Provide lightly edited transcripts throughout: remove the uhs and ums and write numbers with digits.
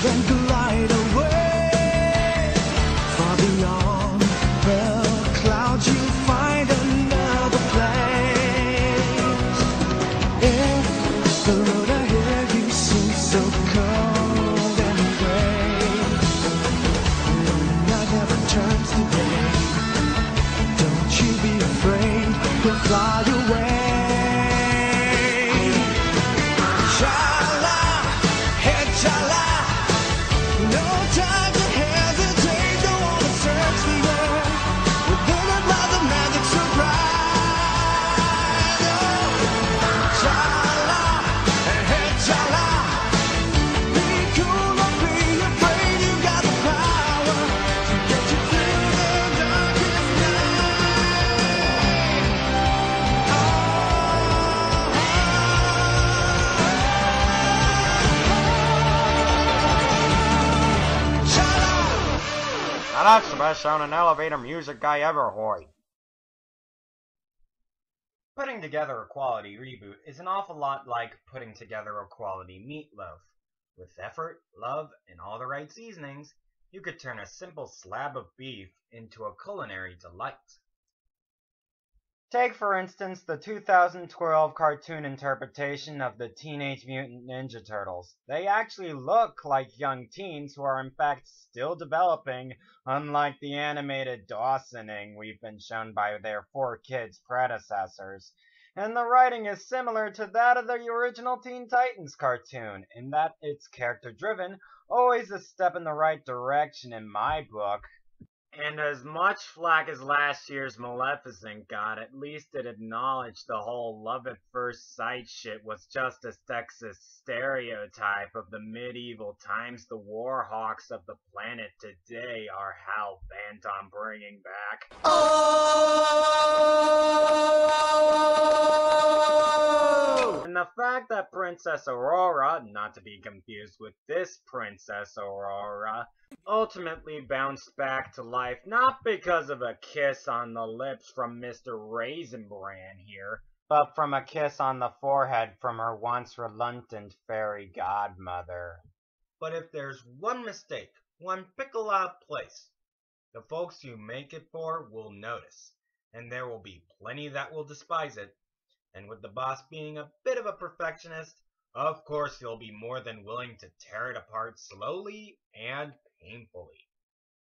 then glide away. Far beyond the clouds you find another place. If the road ahead you seems so cold and gray, your night never turns to day. Don't you be afraid, you'll fly away. Now that's the best sounding elevator music I ever heard. Putting together a quality reboot is an awful lot like putting together a quality meatloaf. With effort, love, and all the right seasonings, you could turn a simple slab of beef into a culinary delight. Take, for instance, the 2012 cartoon interpretation of the Teenage Mutant Ninja Turtles. They actually look like young teens who are in fact still developing, unlike the animated Dawsoning we've been shown by their 4Kids predecessors. And the writing is similar to that of the original Teen Titans cartoon, in that it's character-driven, always a step in the right direction in my book. And as much flack as last year's Maleficent got, at least it acknowledged the whole love at first sight shit was just a sexist stereotype of the medieval times. The warhawks of the planet today are hell bent on bringing back. And the fact that Princess Aurora, not to be confused with this Princess Aurora, ultimately bounced back to life not because of a kiss on the lips from Mr. Raisin Bran here, but from a kiss on the forehead from her once reluctant fairy godmother. But if there's one mistake, one pickle out place, the folks you make it for will notice, and there will be plenty that will despise it. And with the boss being a bit of a perfectionist, of course he'll be more than willing to tear it apart slowly and painfully.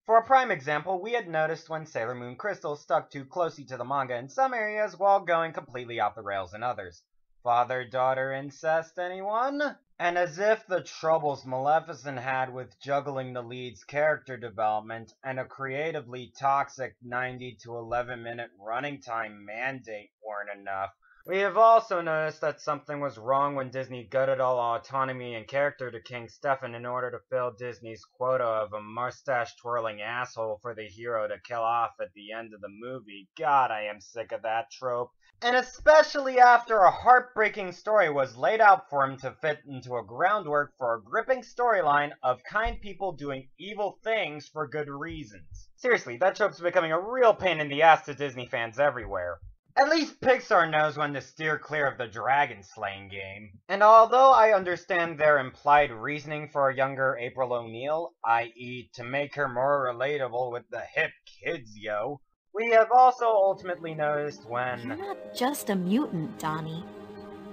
For a prime example, we had noticed when Sailor Moon Crystal stuck too closely to the manga in some areas while going completely off the rails in others. Father-daughter incest, anyone? And as if the troubles Maleficent had with juggling the lead's character development and a creatively toxic 90 to 11 minute running time mandate weren't enough, we have also noticed that something was wrong when Disney gutted all autonomy and character to King Stefan in order to fill Disney's quota of a mustache-twirling asshole for the hero to kill off at the end of the movie. God, I am sick of that trope. And especially after a heartbreaking story was laid out for him to fit into a groundwork for a gripping storyline of kind people doing evil things for good reasons. Seriously, that trope's becoming a real pain in the ass to Disney fans everywhere. At least Pixar knows when to steer clear of the dragon-slaying game. And although I understand their implied reasoning for a younger April O'Neil, i.e. to make her more relatable with the hip kids, yo, we have also ultimately noticed when... You're not just a mutant, Donnie.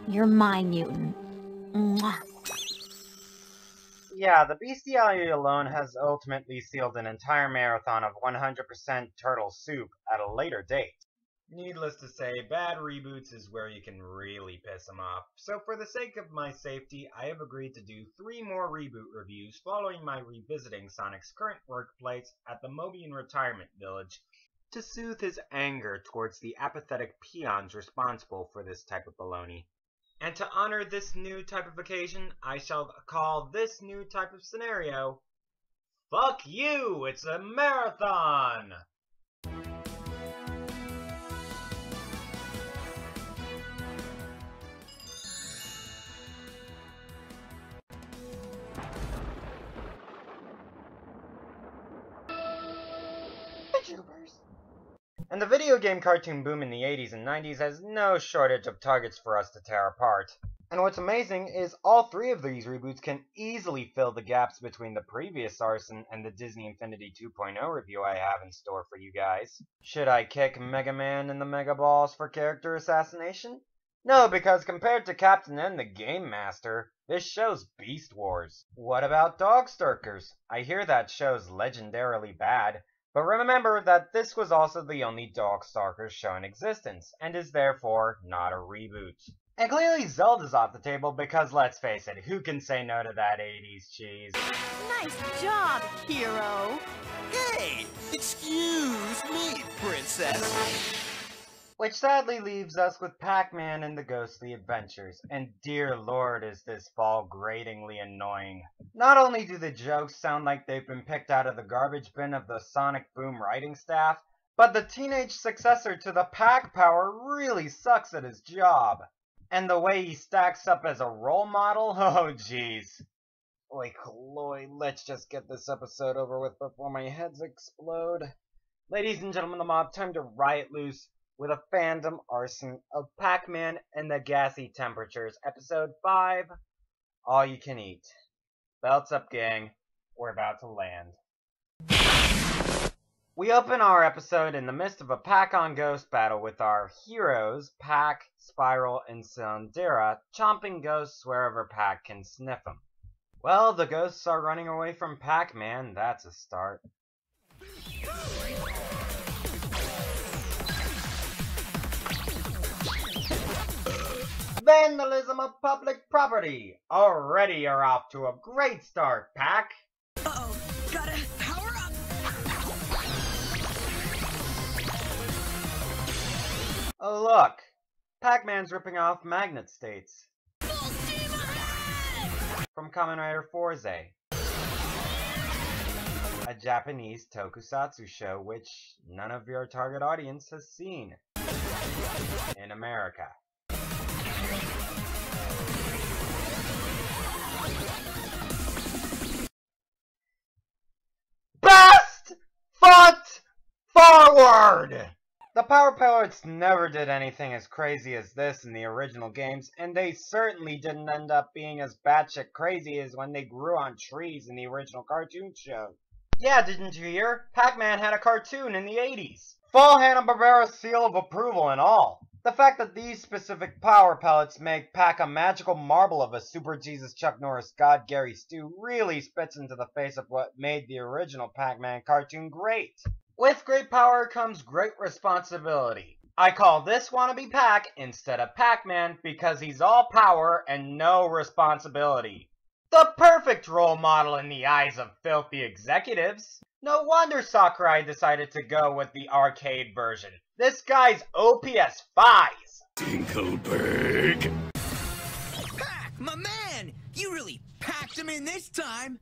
You're my mutant. Mwah. Yeah, the bestiality alone has ultimately sealed an entire marathon of 100% turtle soup at a later date. Needless to say, bad reboots is where you can really piss them off. So for the sake of my safety, I have agreed to do 3 more reboot reviews following my revisiting Sonic's current workplace at the Mobian Retirement Village to soothe his anger towards the apathetic peons responsible for this type of baloney. And to honor this new type of occasion, I shall call this new type of scenario, Fuck You, It's a Marathon! And the video game cartoon boom in the 80s and 90s has no shortage of targets for us to tear apart. And what's amazing is all three of these reboots can easily fill the gaps between the previous Arson and the Disney Infinity 2.0 review I have in store for you guys. Should I kick Mega Man in the Mega Balls for character assassination? No, because compared to Captain N the Game Master, this show's Beast Wars. What about Dogstalkers? I hear that show's legendarily bad, but remember that this was also the only Dogstalkers show in existence, and is therefore not a reboot. And clearly Zelda's off the table because, let's face it, who can say no to that 80s cheese? Nice job, hero. Hey, excuse me, princess. Which sadly leaves us with Pac-Man and the Ghostly Adventures, and dear lord is this fall gratingly annoying. Not only do the jokes sound like they've been picked out of the garbage bin of the Sonic Boom writing staff, but the teenage successor to the Pac Power really sucks at his job. And the way he stacks up as a role model, oh jeez. Oi, Chloe, let's just get this episode over with before my heads explode. Ladies and gentlemen of the mob, time to riot loose with a fandom arson of Pac-Man and the Gassy Temperatures, Episode 5, All You Can Eat. Belts up, gang. We're about to land. We open our episode in the midst of a Pac-on-Ghost battle with our heroes, Pac, Spiral, and Cylindera, chomping ghosts wherever Pac can sniff them. Well, the ghosts are running away from Pac-Man, that's a start. Vandalism of public property! Already you're off to a great start, Pac! Uh-oh, gotta power up. Oh look! Pac-Man's ripping off Magnet States. Full steam ahead! From Kamen Rider Forze. A Japanese tokusatsu show which none of your target audience has seen. In America. Best foot forward! The Power Pilots never did anything as crazy as this in the original games, and they certainly didn't end up being as batshit crazy as when they grew on trees in the original cartoon show. Yeah, didn't you hear? Pac-Man had a cartoon in the 80s. Full Hanna-Barbera seal of approval and all. The fact that these specific power pellets make Pac a magical marble of a Super Jesus Chuck Norris God Gary Stew really spits into the face of what made the original Pac-Man cartoon great. With great power comes great responsibility. I call this wannabe Pac instead of Pac-Man because he's all power and no responsibility. The perfect role model in the eyes of filthy executives. No wonder Sakurai decided to go with the arcade version. This guy's OPS 5s. Dinkelberg. Pac, my man! You really packed him in this time.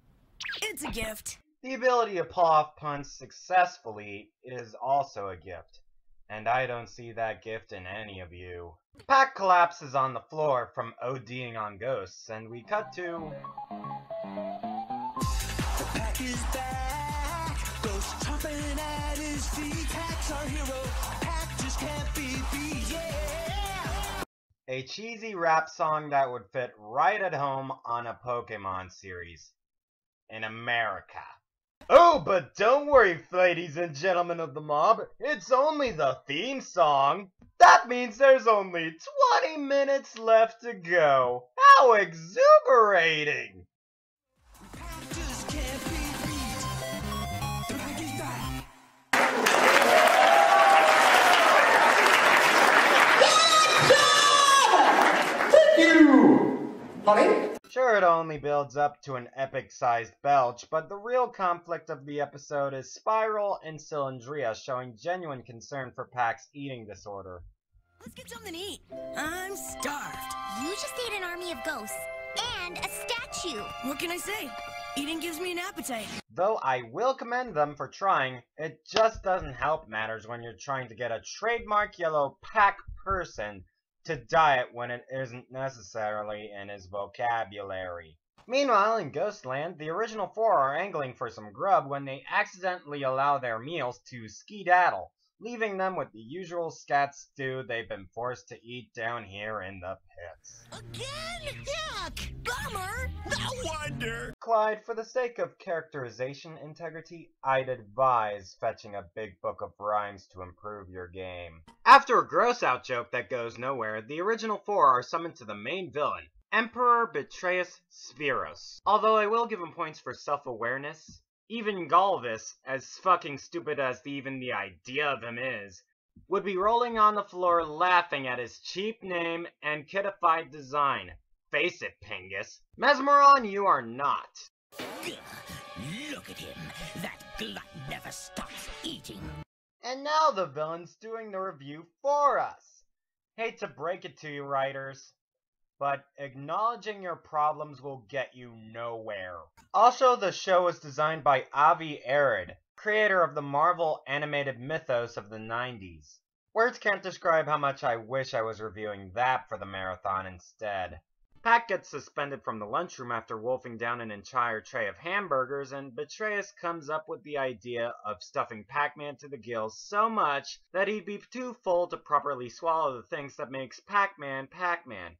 It's a gift. The ability to pull off punts successfully is also a gift. And I don't see that gift in any of you. Pac collapses on the floor from ODing on ghosts, and we cut to... Pac is back, ghost chomping at his feet. Pac's our hero, Pac just can't be beat, yeah! A cheesy rap song that would fit right at home on a Pokemon series. In America. Oh, but don't worry, ladies and gentlemen of the mob. It's only the theme song. That means there's only 20 minutes left to go. How exuberating! Pac just can't be beat. The Pac is back. Thank you, honey. Sure, it only builds up to an epic-sized belch, but the real conflict of the episode is Spiral and Cylindria showing genuine concern for Pac's eating disorder. Let's get something to eat. I'm starved. You just ate an army of ghosts and a statue. What can I say? Eating gives me an appetite. Though I will commend them for trying, it just doesn't help matters when you're trying to get a trademark yellow Pac person to diet when it isn't necessarily in his vocabulary. Meanwhile, in Ghostland, the original four are angling for some grub when they accidentally allow their meals to skedaddle. leaving them with the usual scat stew they've been forced to eat down here in the pits. Again? Yuck! Bummer! No wonder! Clyde, for the sake of characterization integrity, I'd advise fetching a big book of rhymes to improve your game. After a gross-out joke that goes nowhere, the original four are summoned to the main villain, Emperor Betrayus Spheros. Although I will give him points for self-awareness, even Galvis, as fucking stupid as even the idea of him is, would be rolling on the floor laughing at his cheap name and kiddified design. Face it, Pingus. Mesmeron, you are not. Look at him. That glut never stops eating. And now the villain's doing the review for us. Hate to break it to you, writers, but acknowledging your problems will get you nowhere. Also, the show was designed by Avi Arad, creator of the Marvel animated mythos of the 90s. Words can't describe how much I wish I was reviewing that for the marathon instead. Pac gets suspended from the lunchroom after wolfing down an entire tray of hamburgers, and Betrayus comes up with the idea of stuffing Pac-Man to the gills so much that he'd be too full to properly swallow the things that makes Pac-Man Pac-Man.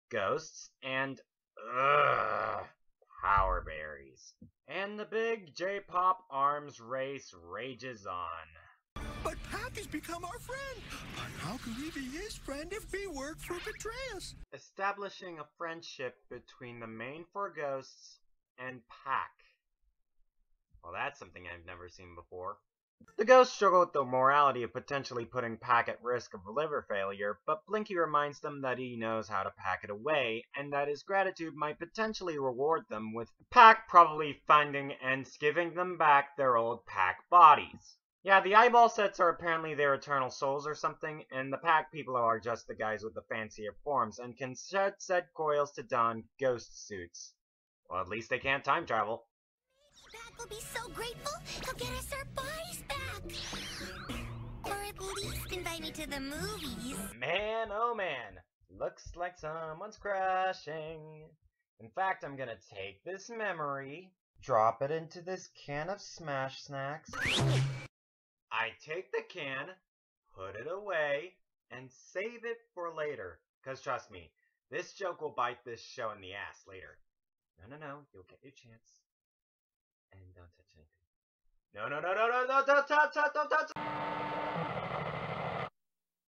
Ghosts and, power berries. And the big J-pop arms race rages on. But Pac has become our friend. But how can we be his friend if we work for Betrayus? Establishing a friendship between the main four ghosts and Pac. Well, that's something I've never seen before. The ghosts struggle with the morality of potentially putting Pac at risk of liver failure, but Blinky reminds them that he knows how to pack it away, and that his gratitude might potentially reward them, with Pac probably finding and giving them back their old Pac bodies. Yeah, the eyeball sets are apparently their eternal souls or something, and the Pac people are just the guys with the fancier forms, and can shed said coils to don ghost suits. Well, at least they can't time travel. Pac will be so grateful, he'll get us our bodies back. Or at least invite me to the movies. Man, oh man, looks like someone's crashing. In fact, I'm gonna take this memory, drop it into this can of Smash Snacks. I take the can, put it away, and save it for later. Cause trust me, this joke will bite this show in the ass later. No, you'll get your chance. And don't touch anything. No, don't touch.